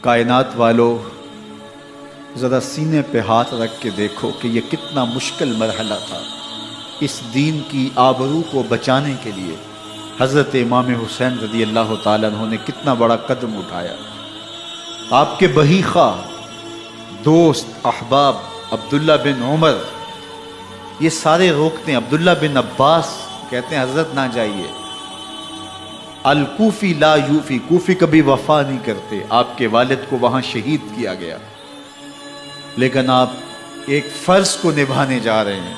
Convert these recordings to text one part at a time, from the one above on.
کائنات والو ذرا سینے پہ ہاتھ رکھ کے دیکھو کہ یہ کتنا مشکل مرحلہ تھا۔ اس دین کی آبرو کو بچانے کے لیے حضرت امام حسین رضی اللہ تعالیٰ عنہ نے کتنا بڑا قدم اٹھایا۔ آپ کے بہی خواہ، دوست، احباب عبداللہ بن عمر یہ سارے روکتے ہیں۔ عبداللہ بن عباس کہتے ہیں حضرت نہ جائیے، الکوفی لا یوفی، کوفی کبھی وفا نہیں کرتے۔ آپ کے والد کو وہاں شہید کیا گیا، لیکن آپ ایک فرض کو نبھانے جا رہے ہیں۔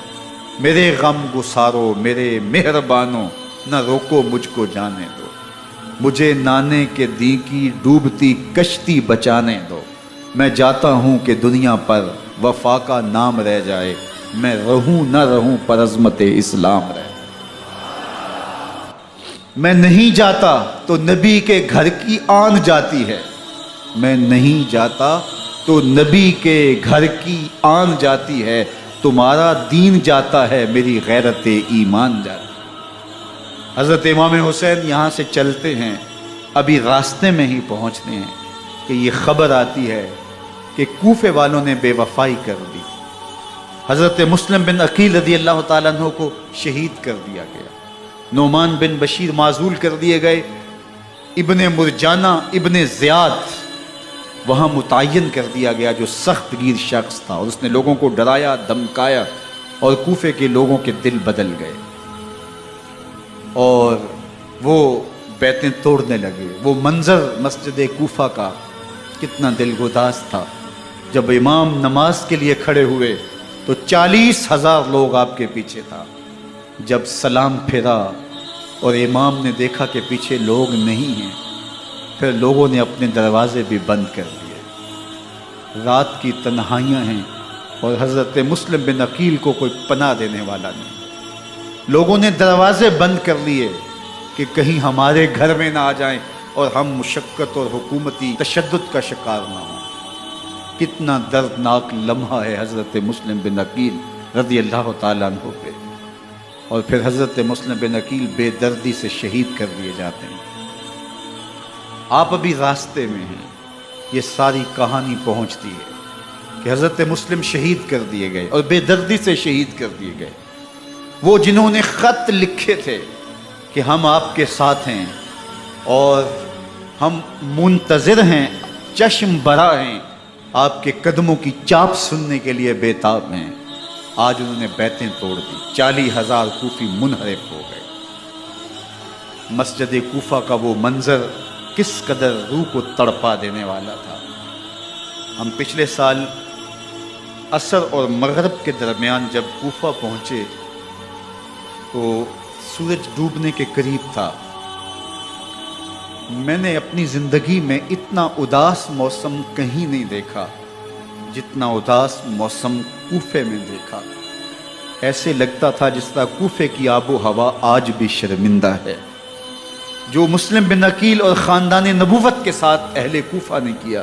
میرے غم گسارو میرے مہربانوں، نہ روکو مجھ کو جانے دو، مجھے نانے کے دی کی ڈوبتی کشتی بچانے دو۔ میں جاتا ہوں کہ دنیا پر وفا کا نام رہ جائے، میں رہوں نہ رہوں پر عظمت اسلام رہے۔ میں نہیں جاتا تو نبی کے گھر کی آن جاتی ہے، میں نہیں جاتا تو نبی کے گھر کی آن جاتی ہے۔ تمہارا دین جاتا ہے، میری غیرت ایمان جاتی ہے۔ حضرت امام حسین یہاں سے چلتے ہیں، ابھی راستے میں ہی پہنچتے ہیں کہ یہ خبر آتی ہے کہ کوفے والوں نے بے وفائی کر دی۔ حضرت مسلم بن عقیل رضی اللہ تعالیٰ عنہ کو شہید کر دیا گیا، نعمان بن بشیر معزول کر دیے گئے، ابن مرجانہ ابن زیاد وہاں متعین کر دیا گیا جو سخت گیر شخص تھا، اور اس نے لوگوں کو ڈرایا دھمکایا، اور کوفے کے لوگوں کے دل بدل گئے اور وہ بیتیں توڑنے لگے۔ وہ منظر مسجد کوفہ کا کتنا دلگداز تھا۔ جب امام نماز کے لیے کھڑے ہوئے تو 40,000 لوگ آپ کے پیچھے تھا۔ جب سلام پھیرا اور امام نے دیکھا کہ پیچھے لوگ نہیں ہیں، پھر لوگوں نے اپنے دروازے بھی بند کر دیے۔ رات کی تنہائیاں ہیں اور حضرت مسلم بن عقیل کو کوئی پناہ دینے والا نہیں۔ لوگوں نے دروازے بند کر لیے کہ کہیں ہمارے گھر میں نہ آ جائیں اور ہم مشقت اور حکومتی تشدد کا شکار نہ ہوں۔ کتنا دردناک لمحہ ہے حضرت مسلم بن عقیل رضی اللہ تعالیٰ عنہ پہ، اور پھر حضرت مسلم بن عقیل بے دردی سے شہید کر دیے جاتے ہیں۔ آپ ابھی راستے میں ہیں، یہ ساری کہانی پہنچتی ہے کہ حضرت مسلم شہید کر دیے گئے اور بے دردی سے شہید کر دیے گئے۔ وہ جنہوں نے خط لکھے تھے کہ ہم آپ کے ساتھ ہیں اور ہم منتظر ہیں، چشم برا ہیں، آپ کے قدموں کی چاپ سننے کے لیے بیتاب ہیں، آج انہوں نے بیتیں توڑ دی۔ 40,000 کوفی منحرف ہو گئے۔ مسجد کوفہ کا وہ منظر کس قدر روح کو تڑپا دینے والا تھا۔ ہم پچھلے سال عصر اور مغرب کے درمیان جب کوفہ پہنچے تو سورج ڈوبنے کے قریب تھا۔ میں نے اپنی زندگی میں اتنا اداس موسم کہیں نہیں دیکھا جتنا اداس موسم کوفے میں دیکھا۔ ایسے لگتا تھا جس طرح کوفے کی آب و ہوا آج بھی شرمندہ ہے۔ جو مسلم بن عقیل اور خاندان نبوت کے ساتھ اہل کوفہ نے کیا،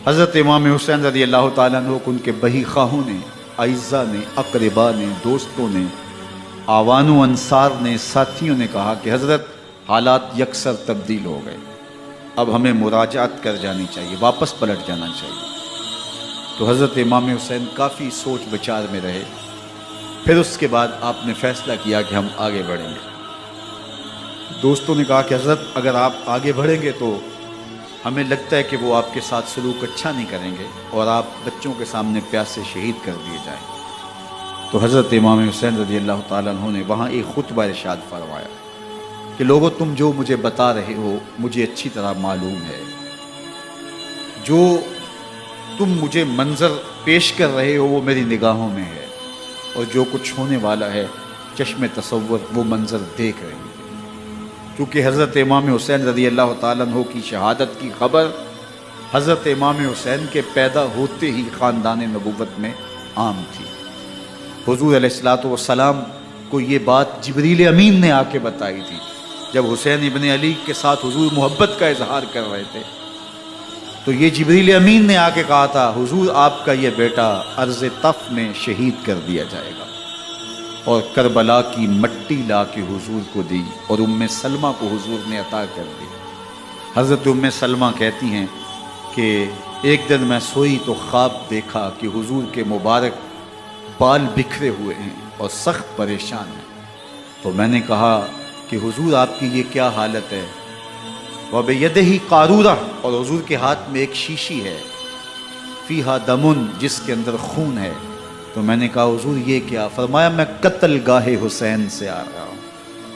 حضرت امام حسین رضی اللہ تعالیٰ عنہ کو ان کے بہی خواہوں نے، اعزاء نے، اقربا نے، دوستوں نے، آوان و انصار نے، ساتھیوں نے کہا کہ حضرت حالات یکسر تبدیل ہو گئے، اب ہمیں مراجعت کر جانی چاہیے، واپس پلٹ جانا چاہیے۔ تو حضرت امام حسین کافی سوچ بچار میں رہے۔ پھر اس کے بعد آپ نے فیصلہ کیا کہ ہم آگے بڑھیں گے۔ دوستوں نے کہا کہ حضرت اگر آپ آگے بڑھیں گے تو ہمیں لگتا ہے کہ وہ آپ کے ساتھ سلوک اچھا نہیں کریں گے اور آپ بچوں کے سامنے پیاس سے شہید کر دیے جائیں۔ تو حضرت امام حسین رضی اللہ تعالیٰ عنہ نے وہاں ایک خطبہ ارشاد فرمایا کہ لوگوں تم جو مجھے بتا رہے ہو مجھے اچھی طرح معلوم ہے، جو تم مجھے منظر پیش کر رہے ہو وہ میری نگاہوں میں ہے، اور جو کچھ ہونے والا ہے چشم تصور وہ منظر دیکھ رہے ہیں۔ کیونکہ حضرت امام حسین رضی اللہ تعالیٰ عنہ کی شہادت کی خبر حضرت امام حسین کے پیدا ہوتے ہی خاندان نبوت میں عام تھی۔ حضور علیہ الصلوۃ والسلام کو یہ بات جبریل امین نے آ کے بتائی تھی جب حسین ابن علی کے ساتھ حضور محبت کا اظہار کر رہے تھے، تو یہ جبریل امین نے آ کے کہا تھا حضور آپ کا یہ بیٹا عرض طف میں شہید کر دیا جائے گا، اور کربلا کی مٹی لا کے حضور کو دی اور ام سلمہ کو حضور نے عطا کر دی۔ حضرت ام سلمہ کہتی ہیں کہ ایک دن میں سوئی تو خواب دیکھا کہ حضور کے مبارک بال بکھرے ہوئے ہیں اور سخت پریشان ہیں۔ تو میں نے کہا کہ حضور آپ کی یہ کیا حالت ہے؟ وَبِيَدِهِ قَارُورَةٌ، اور حضور کے ہاتھ میں ایک شیشی ہے، فیہا دمن، جس کے اندر خون ہے۔ تو میں نے کہا حضور یہ کیا؟ فرمایا میں قتل گاہ حسین سے آ رہا ہوں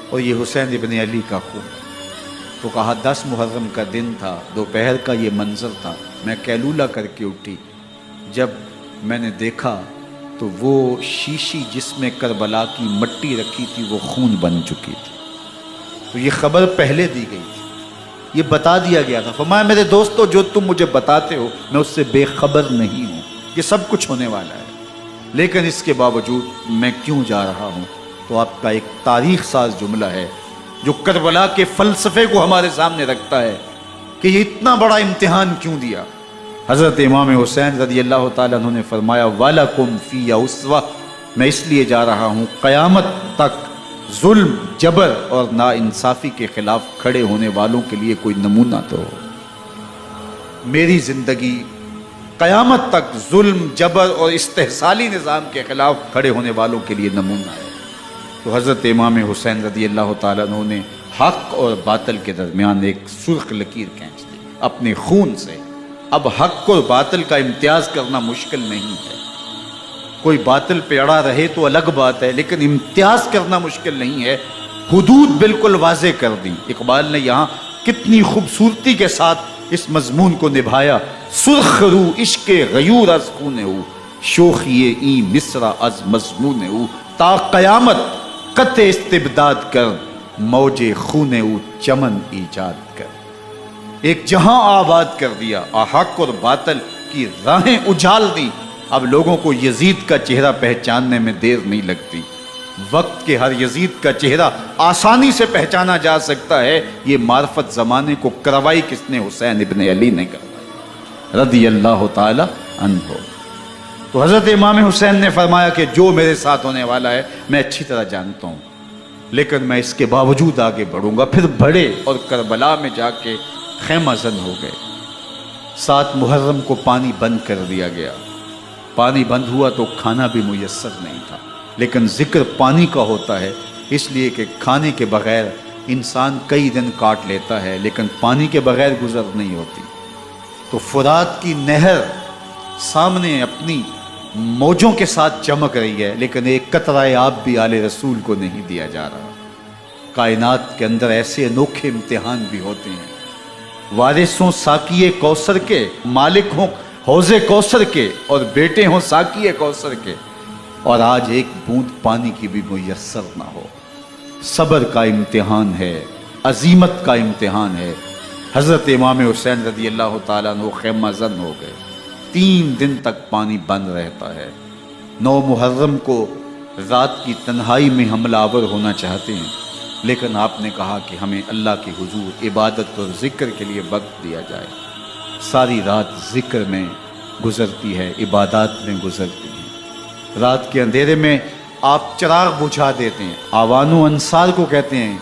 اور یہ حسین ابن علی کا خون ہے۔ تو کہا 10 محرم کا دن تھا، دوپہر کا یہ منظر تھا، میں قیلولہ کر کے اٹھی، جب میں نے دیکھا تو وہ شیشی جس میں کربلا کی مٹی رکھی تھی وہ خون بن چکی تھی۔ تو یہ خبر پہلے دی گئی تھی، یہ بتا دیا گیا تھا۔ فرمایا میرے دوستو جو تم مجھے بتاتے ہو میں اس سے بے خبر نہیں ہوں، یہ سب کچھ ہونے والا ہے، لیکن اس کے باوجود میں کیوں جا رہا ہوں؟ تو آپ کا ایک تاریخ ساز جملہ ہے جو کربلا کے فلسفے کو ہمارے سامنے رکھتا ہے کہ یہ اتنا بڑا امتحان کیوں دیا۔ حضرت امام حسین رضی اللہ تعالیٰ عنہ نے فرمایا وَلَكُمْ فِي أُسْوَةٌ، میں اس لیے جا رہا ہوں قیامت تک ظلم، جبر اور ناانصافی کے خلاف کھڑے ہونے والوں کے لیے کوئی نمونہ تو ہو۔ میری زندگی قیامت تک ظلم، جبر اور استحصالی نظام کے خلاف کھڑے ہونے والوں کے لیے نمونہ ہے۔ تو حضرت امام حسین رضی اللہ تعالیٰ عنہ نے حق اور باطل کے درمیان ایک سرخ لکیر کھینچ دی اپنے خون سے۔ اب حق اور باطل کا امتیاز کرنا مشکل نہیں ہے، کوئی باطل پہ اڑا رہے تو الگ بات ہے، لیکن امتیاز کرنا مشکل نہیں ہے۔ حدود بالکل واضح کر دی۔ اقبال نے یہاں کتنی خوبصورتی کے ساتھ اس مضمون کو نبھایا۔ سرخ رو عشق غیور از خون ہو، شوخی ای مصرع از مضمون ہو، تا قیامت قطع استبداد کر، موج خون او چمن ایجاد کر۔ ایک جہاں آباد کر دیا، حق اور باطل کی راہیں اجال دی۔ اب لوگوں کو یزید کا چہرہ پہچاننے میں دیر نہیں لگتی، وقت کے ہر یزید کا چہرہ آسانی سے پہچانا جا سکتا ہے۔ یہ معرفت زمانے کو کروائی کس نے؟ حسین ابن علی نے کروائی رضی اللہ تعالی عنہ۔ تو حضرت امام حسین نے فرمایا کہ جو میرے ساتھ ہونے والا ہے میں اچھی طرح جانتا ہوں، لیکن میں اس کے باوجود آگے بڑھوں گا۔ پھر بڑھے اور کربلا میں جا کے خیمہ زن ہو گئے۔ 7 محرم کو پانی بند کر دیا گیا۔ پانی بند ہوا تو کھانا بھی میسر نہیں تھا، لیکن ذکر پانی کا ہوتا ہے اس لیے کہ کھانے کے بغیر انسان کئی دن کاٹ لیتا ہے، لیکن پانی کے بغیر گزر نہیں ہوتی۔ تو فرات کی نہر سامنے اپنی موجوں کے ساتھ چمک رہی ہے، لیکن ایک قطرہ آب بھی آل رسول کو نہیں دیا جا رہا۔ کائنات کے اندر ایسے انوکھے امتحان بھی ہوتے ہیں۔ وارث ہوں ساقی کوثر کے، مالک ہوں حوض کوثر کے، اور بیٹے ہوں ساقی کوثر کے، اور آج ایک بوند پانی کی بھی میسر نہ ہو۔ صبر کا امتحان ہے، عزیمت کا امتحان ہے۔ حضرت امام حسین رضی اللہ تعالیٰ عنہ خیمہ زن ہو گئے۔ 3 دن تک پانی بند رہتا ہے۔ 9 محرم کو رات کی تنہائی میں حملہ آور ہونا چاہتے ہیں، لیکن آپ نے کہا کہ ہمیں اللہ کے حضور عبادت اور ذکر کے لیے وقت دیا جائے۔ ساری رات ذکر میں گزرتی ہے، عبادات میں گزرتی ہے۔ رات کے اندھیرے میں آپ چراغ بجھا دیتے ہیں۔ آوان و انصار کو کہتے ہیں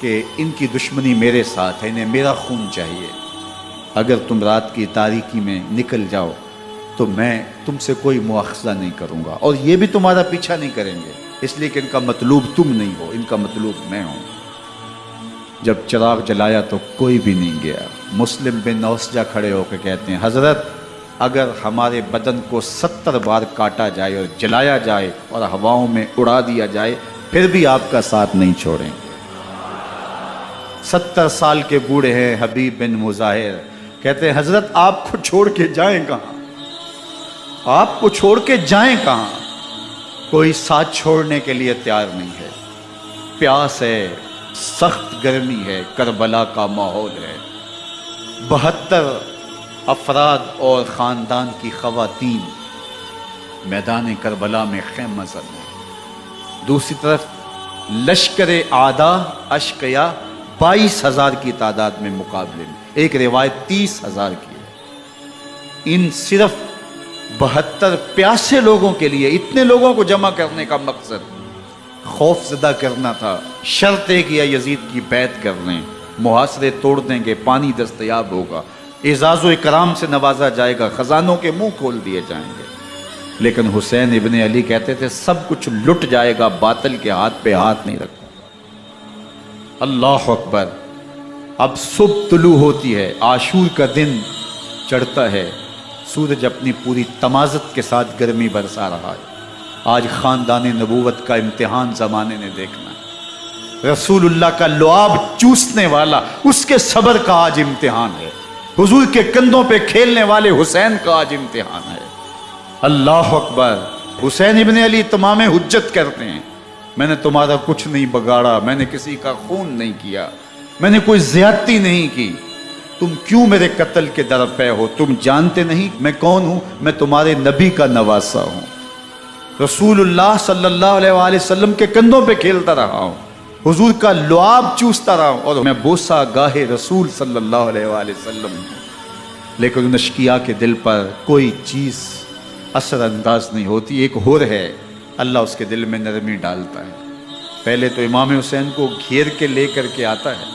کہ ان کی دشمنی میرے ساتھ ہے، انہیں میرا خون چاہیے۔ اگر تم رات کی تاریکی میں نکل جاؤ تو میں تم سے کوئی مواخذہ نہیں کروں گا، اور یہ بھی تمہارا پیچھا نہیں کریں گے، اس لیے کہ ان کا مطلوب تم نہیں ہو، ان کا مطلوب میں ہوں۔ جب چراغ جلایا تو کوئی بھی نہیں گیا۔ مسلم بن اوسجہ کھڑے ہو کے کہتے ہیں حضرت اگر ہمارے بدن کو 70 بار کاٹا جائے اور جلایا جائے اور ہواؤں میں اڑا دیا جائے پھر بھی آپ کا ساتھ نہیں چھوڑیں گے۔ 70 سال کے بوڑھے ہیں حبیب بن مظاہر، کہتے ہیں حضرت آپ کو چھوڑ کے جائیں کہاں؟ آپ کو چھوڑ کے جائیں کہاں؟ کوئی ساتھ چھوڑنے کے لیے تیار نہیں ہے۔ پیاس ہے، سخت گرمی ہے، کربلا کا ماحول ہے، 72 افراد اور خاندان کی خواتین میدان کربلا میں خیمہ زن ہیں۔ دوسری طرف لشکر اعداء اشقیا 22,000 کی تعداد میں مقابلے میں، ایک روایت 30,000 کی ہے۔ ان صرف 72 پیاسے لوگوں کے لیے اتنے لوگوں کو جمع کرنے کا مقصد خوف زدہ کرنا تھا۔ شرط ہے کہ یا یزید کی بیعت کر لیں، محاصرے توڑ دیں گے، پانی دستیاب ہوگا۔ اعزاز و اکرام سے نوازا جائے گا، خزانوں کے منہ کھول دیے جائیں گے۔ لیکن حسین ابن علی کہتے تھے سب کچھ لٹ جائے گا، باطل کے ہاتھ پہ ہاتھ نہیں رکھوں گا۔ اللہ اکبر۔ اب صبح طلوع ہوتی ہے، عاشور کا دن چڑھتا ہے، سورج اپنی پوری تمازت کے ساتھ گرمی برسا رہا ہے۔ آج خاندان نبوت کا امتحان زمانے نے دیکھنا ہے۔ رسول اللہ کا لعاب چوسنے والا اس کے صبر کا آج امتحان ہے۔ حضور کے کندھوں پہ کھیلنے والے حسین کا آج امتحان ہے۔ اللہ اکبر۔ حسین ابن علی تمام حجت کرتے ہیں، میں نے تمہارا کچھ نہیں بگاڑا، میں نے کسی کا خون نہیں کیا، میں نے کوئی زیادتی نہیں کی، تم کیوں میرے قتل کے در پہ ہو؟ تم جانتے نہیں میں کون ہوں؟ میں تمہارے نبی کا نواسا ہوں، رسول اللہ صلی اللہ علیہ وآلہ وسلم کے کندھوں پہ کھیلتا رہا ہوں، حضور کا لعاب چوستا رہا ہوں، اور میں بوسہ گاہ رسول صلی اللہ علیہ وآلہ وسلم ہوں۔ لیکن ان اشقیاء کے دل پر کوئی چیز اثر انداز نہیں ہوتی۔ ایک ہور ہے، اللہ اس کے دل میں نرمی ڈالتا ہے۔ پہلے تو امام حسین کو گھیر کے لے کر کے آتا ہے،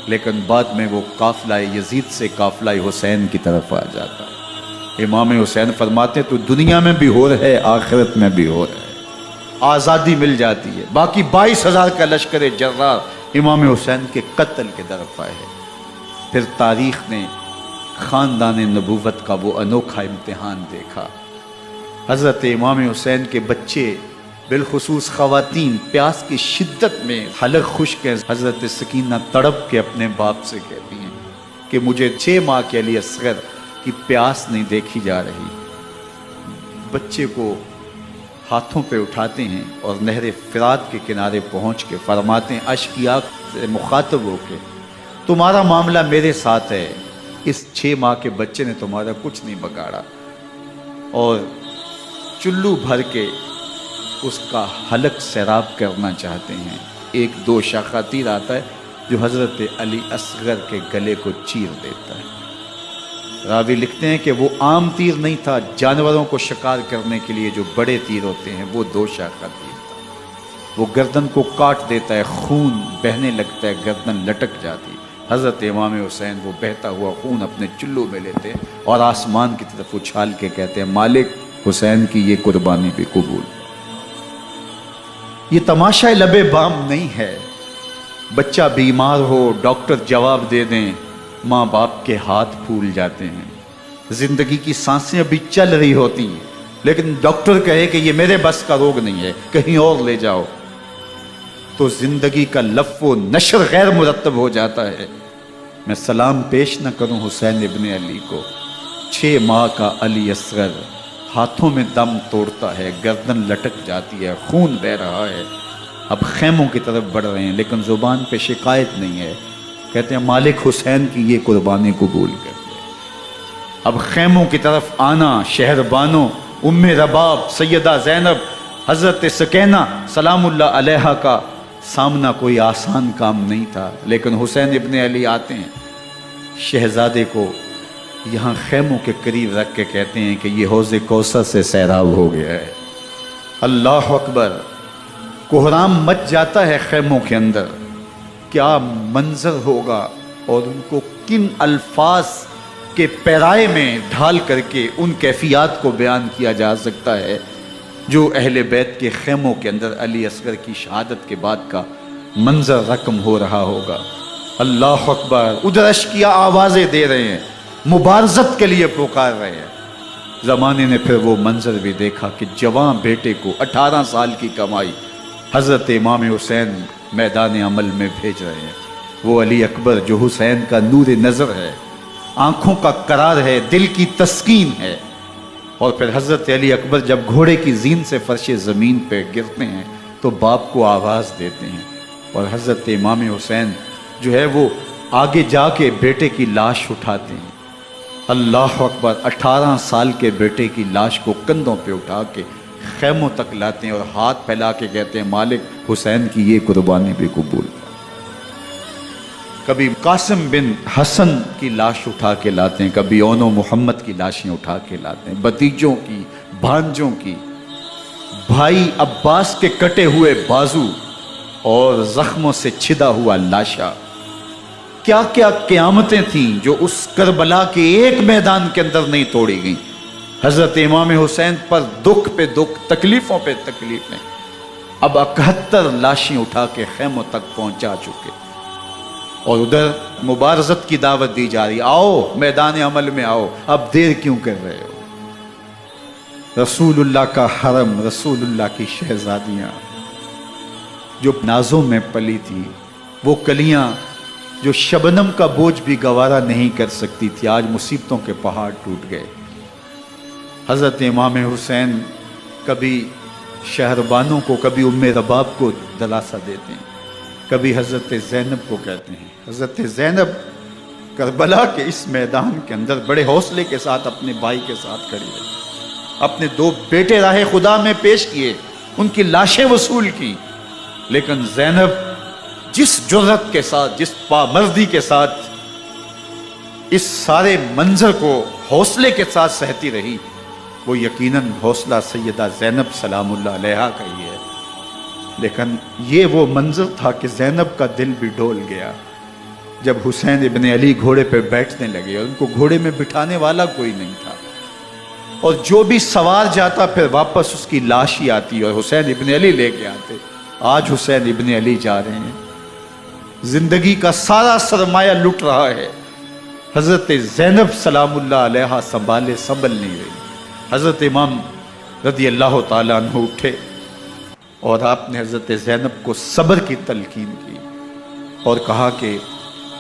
لیکن بعد میں وہ قافلہ یزید سے قافلہ حسین کی طرف آ جاتا ہے۔ امام حسین فرماتے ہیں تو دنیا میں بھی ہور ہے، آخرت میں بھی ہور ہے، آزادی مل جاتی ہے۔ باقی 22,000 کا لشکر جرار امام حسین کے قتل کے طرف آئے ہے۔ پھر تاریخ نے خاندان نبوت کا وہ انوکھا امتحان دیکھا۔ حضرت امام حسین کے بچے، بالخصوص خواتین، پیاس کی شدت میں حلق خشک ہے۔ حضرت سکینہ تڑپ کے اپنے باپ سے کہتی ہیں کہ مجھے 6 ماہ کے علی اصغر کی پیاس نہیں دیکھی جا رہی۔ بچے کو ہاتھوں پہ اٹھاتے ہیں اور نہر فرات کے کنارے پہنچ کے فرماتے ہیں اشقیاء سے مخاطب ہو کے، تمہارا معاملہ میرے ساتھ ہے، اس 6 ماہ کے بچے نے تمہارا کچھ نہیں بگاڑا، اور چلو بھر کے اس کا حلق سیراب کرنا چاہتے ہیں۔ ایک دوشا تیر آتا ہے جو حضرت علی اصغر کے گلے کو چیر دیتا ہے۔ راوی لکھتے ہیں کہ وہ عام تیر نہیں تھا، جانوروں کو شکار کرنے کے لیے جو بڑے تیر ہوتے ہیں وہ دوشا تیر تھا۔ وہ گردن کو کاٹ دیتا ہے، خون بہنے لگتا ہے، گردن لٹک جاتی۔ حضرت امام حسین وہ بہتا ہوا خون اپنے چلو میں لیتے اور آسمان کی طرف اچھال کے کہتے ہیں مالک حسین کی یہ قربانی بھی قبول۔ یہ تماشا لبے بام نہیں ہے۔ بچہ بیمار ہو، ڈاکٹر جواب دے دیں، ماں باپ کے ہاتھ پھول جاتے ہیں۔ زندگی کی سانسیں ابھی چل رہی ہوتی ہیں، لیکن ڈاکٹر کہے کہ یہ میرے بس کا روگ نہیں ہے، کہیں اور لے جاؤ، تو زندگی کا لف و نشر غیر مرتب ہو جاتا ہے۔ میں سلام پیش نہ کروں حسین ابن علی کو، 6 ماہ کا علی اصغر ہاتھوں میں دم توڑتا ہے، گردن لٹک جاتی ہے، خون بہہ رہا ہے۔ اب خیموں کی طرف بڑھ رہے ہیں، لیکن زبان پہ شکایت نہیں ہے، کہتے ہیں مالک حسین کی یہ قربانی قبول کر لے۔ اب خیموں کی طرف آنا، شہر بانو، ام رباب، سیدہ زینب، حضرت سکینہ سلام اللہ علیہا کا سامنا کوئی آسان کام نہیں تھا، لیکن حسین ابن علی آتے ہیں، شہزادے کو یہاں خیموں کے قریب رکھ کے کہتے ہیں کہ یہ حوض کوثر سے سیراب ہو گیا ہے۔ اللہ اکبر۔ کوہرام مچ جاتا ہے خیموں کے اندر، کیا منظر ہوگا، اور ان کو کن الفاظ کے پیرائے میں ڈھال کر کے ان کیفیات کو بیان کیا جا سکتا ہے جو اہل بیت کے خیموں کے اندر علی اصغر کی شہادت کے بعد کا منظر رقم ہو رہا ہوگا۔ اللہ اکبر۔ ادھر اشقیاء آوازیں دے رہے ہیں، مبارزت کے لیے پکار رہے ہیں۔ زمانے نے پھر وہ منظر بھی دیکھا کہ جوان بیٹے کو 18 سال کی کمائی حضرت امام حسین میدان عمل میں بھیج رہے ہیں۔ وہ علی اکبر جو حسین کا نور نظر ہے، آنکھوں کا قرار ہے، دل کی تسکین ہے۔ اور پھر حضرت علی اکبر جب گھوڑے کی زین سے فرش زمین پہ گرتے ہیں تو باپ کو آواز دیتے ہیں، اور حضرت امام حسین جو ہے وہ آگے جا کے بیٹے کی لاش اٹھاتے ہیں۔ اللہ اکبر۔ 18 سال کے بیٹے کی لاش کو کندھوں پہ اٹھا کے خیموں تک لاتے ہیں اور ہاتھ پھیلا کے کہتے ہیں مالک حسین کی یہ قربانی بھی قبول۔ کبھی قاسم بن حسن کی لاش اٹھا کے لاتے ہیں، کبھی اون و محمد کی لاشیں اٹھا کے لاتے ہیں، بھتیجوں کی، بھانجوں کی، بھائی عباس کے کٹے ہوئے بازو اور زخموں سے چھدا ہوا لاشا، کیا کیا قیامتیں تھیں جو اس کربلا کے ایک میدان کے اندر نہیں توڑی گئیں۔ حضرت امام حسین پر دکھ پہ دکھ، تکلیفوں پہ تکلیفیں، اب 71 لاشیں اٹھا کے خیموں تک پہنچا چکے، اور ادھر مبارزت کی دعوت دی جا رہی، آؤ میدان عمل میں آؤ، اب دیر کیوں کر رہے ہو؟ رسول اللہ کا حرم، رسول اللہ کی شہزادیاں جو نازوں میں پلی تھی، وہ کلیاں جو شبنم کا بوجھ بھی گوارا نہیں کر سکتی تھی، آج مصیبتوں کے پہاڑ ٹوٹ گئے۔ حضرت امام حسین کبھی شہربانوں کو، کبھی ام رباب کو دلاسا دیتے ہیں، کبھی حضرت زینب کو کہتے ہیں۔ حضرت زینب کربلا کے اس میدان کے اندر بڑے حوصلے کے ساتھ اپنے بھائی کے ساتھ کھڑی رہی، اپنے 2 بیٹے راہ خدا میں پیش کیے، ان کی لاشیں وصول کی، لیکن زینب جس جرأت کے ساتھ، جس پامردی کے ساتھ اس سارے منظر کو حوصلے کے ساتھ سہتی رہی، وہ یقیناً حوصلہ سیدہ زینب سلام اللہ علیہا کا ہی ہے، لیکن یہ وہ منظر تھا کہ زینب کا دل بھی ڈول گیا جب حسین ابن علی گھوڑے پہ بیٹھنے لگے اور ان کو گھوڑے میں بٹھانے والا کوئی نہیں تھا، اور جو بھی سوار جاتا پھر واپس اس کی لاش ہی آتی اور حسین ابن علی لے کے آتے۔ آج حسین ابن علی جا رہے ہیں، زندگی کا سارا سرمایہ لٹ رہا ہے، حضرت زینب سلام اللہ علیہا سنبھالے سنبھل نہیں رہی۔ حضرت امام رضی اللہ تعالیٰ عنہ اٹھے اور آپ نے حضرت زینب کو صبر کی تلقین کی اور کہا کہ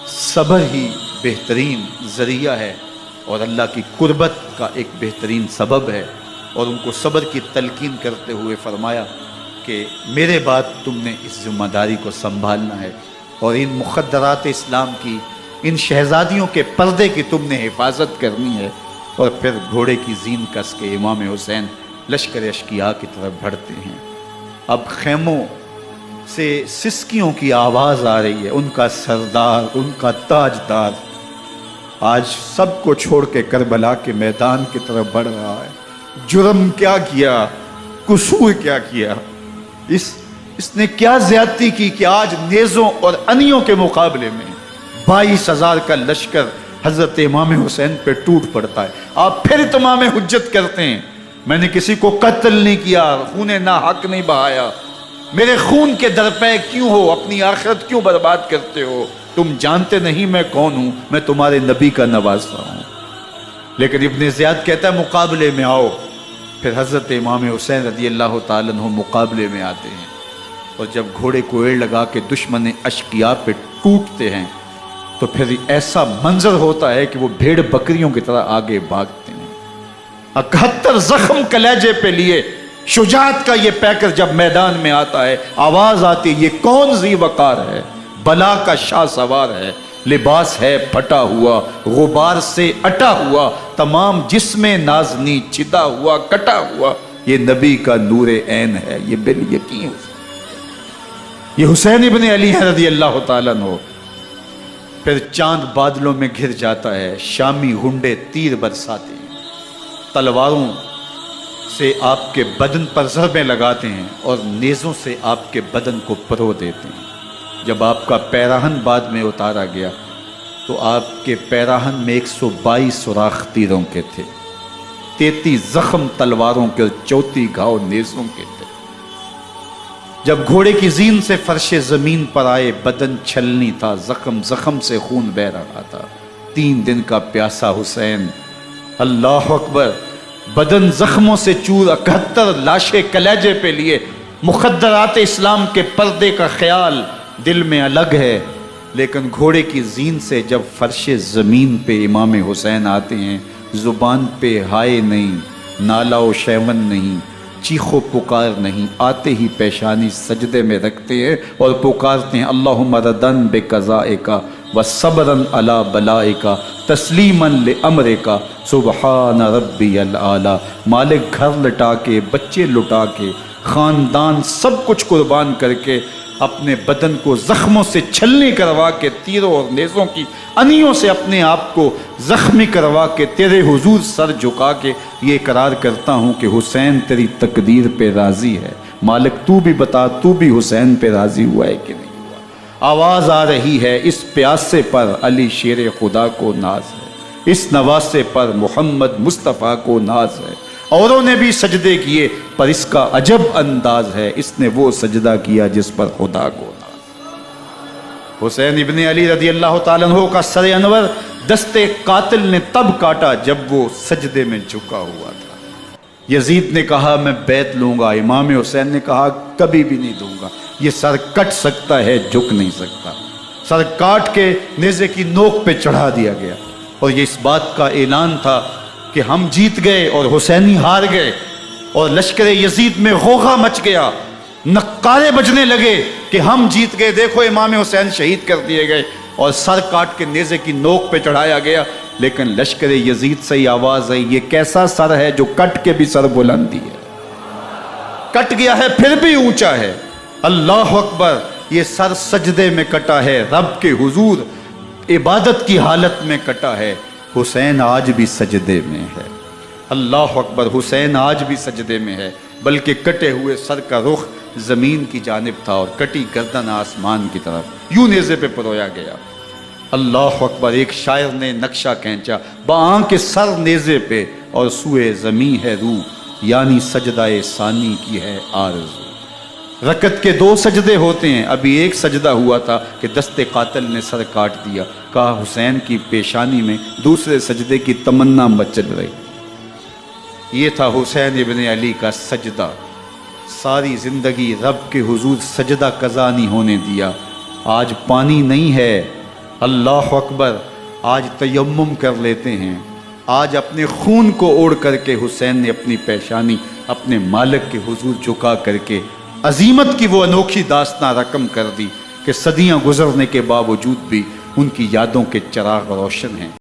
صبر ہی بہترین ذریعہ ہے اور اللہ کی قربت کا ایک بہترین سبب ہے، اور ان کو صبر کی تلقین کرتے ہوئے فرمایا کہ میرے بعد تم نے اس ذمہ داری کو سنبھالنا ہے اور ان مخدرات اسلام کی، ان شہزادیوں کے پردے کی تم نے حفاظت کرنی ہے۔ اور پھر گھوڑے کی زین کس کے امام حسین لشکر اشقیاء کی طرف بڑھتے ہیں۔ اب خیموں سے سسکیوں کی آواز آ رہی ہے، ان کا سردار، ان کا تاجدار آج سب کو چھوڑ کے کربلا کے میدان کی طرف بڑھ رہا ہے۔ جرم کیا کیا، قصور کیا کیا، اس نے کیا زیادتی کی کہ آج نیزوں اور انیوں کے مقابلے میں 22,000 کا لشکر حضرت امام حسین پہ ٹوٹ پڑتا ہے۔ آپ پھر اتمام حجت کرتے ہیں، میں نے کسی کو قتل نہیں کیا، خون ناحق نہیں بہایا، میرے خون کے درپے کیوں ہو، اپنی آخرت کیوں برباد کرتے ہو؟ تم جانتے نہیں میں کون ہوں، میں تمہارے نبی کا نواسا ہوں۔ لیکن ابن زیاد کہتا ہے مقابلے میں آؤ۔ پھر حضرت امام حسین رضی اللہ تعالیٰ عنہ مقابلے میں آتے ہیں، اور جب گھوڑے کو ایڑ لگا کے دشمن اشقیاء پہ ٹوٹتے ہیں تو پھر ایسا منظر ہوتا ہے کہ وہ بھیڑ بکریوں کی طرح آگے بھاگتے ہیں۔ 71 زخم کلیجے پہ لیے شجاعت کا یہ پیکر جب میدان میں آتا ہے، آواز آتی ہے، یہ کون ذی وقار ہے؟ بلا کا شاہ سوار ہے، لباس ہے پھٹا ہوا، غبار سے اٹا ہوا، تمام جسم نازنی چدا ہوا، کٹا ہوا، یہ نبی کا نور عین ہے، یہ بالیقین یہ حسین ابن علی ہے رضی اللہ تعالیٰ عنہ۔ پھر چاند بادلوں میں گھر جاتا ہے، شامی ہنڈے تیر برساتے ہیں، تلواروں سے آپ کے بدن پر ضربیں لگاتے ہیں اور نیزوں سے آپ کے بدن کو پرو دیتے ہیں۔ جب آپ کا پیراہن بعد میں اتارا گیا تو آپ کے پیراہن میں 122 سوراخ تیروں کے تھے، 33 زخم تلواروں کے اور 34 گھاؤ نیزوں کے تھے۔ جب گھوڑے کی زین سے فرش زمین پر آئے، بدن چھلنی تھا، زخم زخم سے خون بہ رہا تھا، 3 دن کا پیاسا حسین، اللہ اکبر، بدن زخموں سے چور، 71 لاشیں کلیجے پہ لیے، مخدرات اسلام کے پردے کا خیال دل میں الگ ہے، لیکن گھوڑے کی زین سے جب فرش زمین پہ امام حسین آتے ہیں، زبان پہ ہائے نہیں، نالا و شیون نہیں، چیخ و پکار نہیں، آتے ہی پیشانی سجدے میں رکھتے ہیں اور پکارتے ہیں اللہم ردن بقضائک وصبرن علی بلائک تسلیما لامرک سبحان ربی الاعلی۔ مالک گھر لٹا کے، بچے لٹا کے، خاندان سب کچھ قربان کر کے، اپنے بدن کو زخموں سے چھلنی کروا کے، تیروں اور نیزوں کی انیوں سے اپنے آپ کو زخمی کروا کے، تیرے حضور سر جھکا کے یہ اقرار کرتا ہوں کہ حسین تیری تقدیر پہ راضی ہے۔ مالک تو بھی بتا، تو بھی حسین پہ راضی ہوا ہے کہ نہیں ہوا؟ آواز آ رہی ہے اس پیاسے پر علی شیر خدا کو ناز ہے، اس نواسے پر محمد مصطفیٰ کو ناز ہے، اوروں نے بھی سجدے کیے پر اس کا عجب انداز ہے، اس نے وہ سجدہ کیا جس پر خدا کو ناز۔ حسین ابن علی رضی اللہ تعالیٰ عنہ کا سر انور دستے قاتل نے تب کاٹا جب وہ سجدے میں جھکا ہوا تھا۔ یزید نے کہا میں بیعت لوں گا، امام حسین نے کہا کبھی بھی نہیں دوں گا، یہ سر کٹ سکتا ہے جھک نہیں سکتا۔ سر کاٹ کے نیزے کی نوک پہ چڑھا دیا گیا، اور یہ اس بات کا اعلان تھا کہ ہم جیت گئے اور حسینی ہار گئے، اور لشکر یزید میں غوغا مچ گیا، نقارے بجنے لگے کہ ہم جیت گئے، دیکھو امام حسین شہید کر دیے گئے، اور سر کاٹ کے نیزے کی نوک پہ چڑھایا گیا۔ لیکن لشکر یزید سے ہی آواز آئی یہ کیسا سر ہے جو کٹ کے بھی سر بلندی ہے، کٹ گیا ہے پھر بھی اونچا ہے، اللہ اکبر۔ یہ سر سجدے میں کٹا ہے، رب کے حضور عبادت کی حالت میں کٹا ہے، حسین آج بھی سجدے میں ہے، اللہ اکبر۔ حسین آج بھی سجدے میں ہے، بلکہ کٹے ہوئے سر کا رخ زمین کی جانب تھا اور کٹی گردن آسمان کی طرف، یوں نیزے پہ پرویا گیا، اللہ اکبر۔ ایک شاعر نے نقشہ کھینچا، بآنکھ سر نیزے پہ اور سوئے زمین ہے روح، یعنی سجدہ ثانی کی ہے آرزو۔ رکعت کے 2 سجدے ہوتے ہیں، ابھی ایک سجدہ ہوا تھا کہ دست قاتل نے سر کاٹ دیا، کہا حسین کی پیشانی میں دوسرے سجدے کی تمنا مچل رہی۔ یہ تھا حسین ابن علی کا سجدہ، ساری زندگی رب کے حضور سجدہ قضا نہیں ہونے دیا۔ آج پانی نہیں ہے، اللہ اکبر، آج تیمم کر لیتے ہیں، آج اپنے خون کو اوڑھ کر کے حسین نے اپنی پیشانی اپنے مالک کے حضور جھکا کر کے عظیمت کی وہ انوکھی داستان رقم کر دی کہ صدیاں گزرنے کے باوجود بھی ان کی یادوں کے چراغ روشن ہیں۔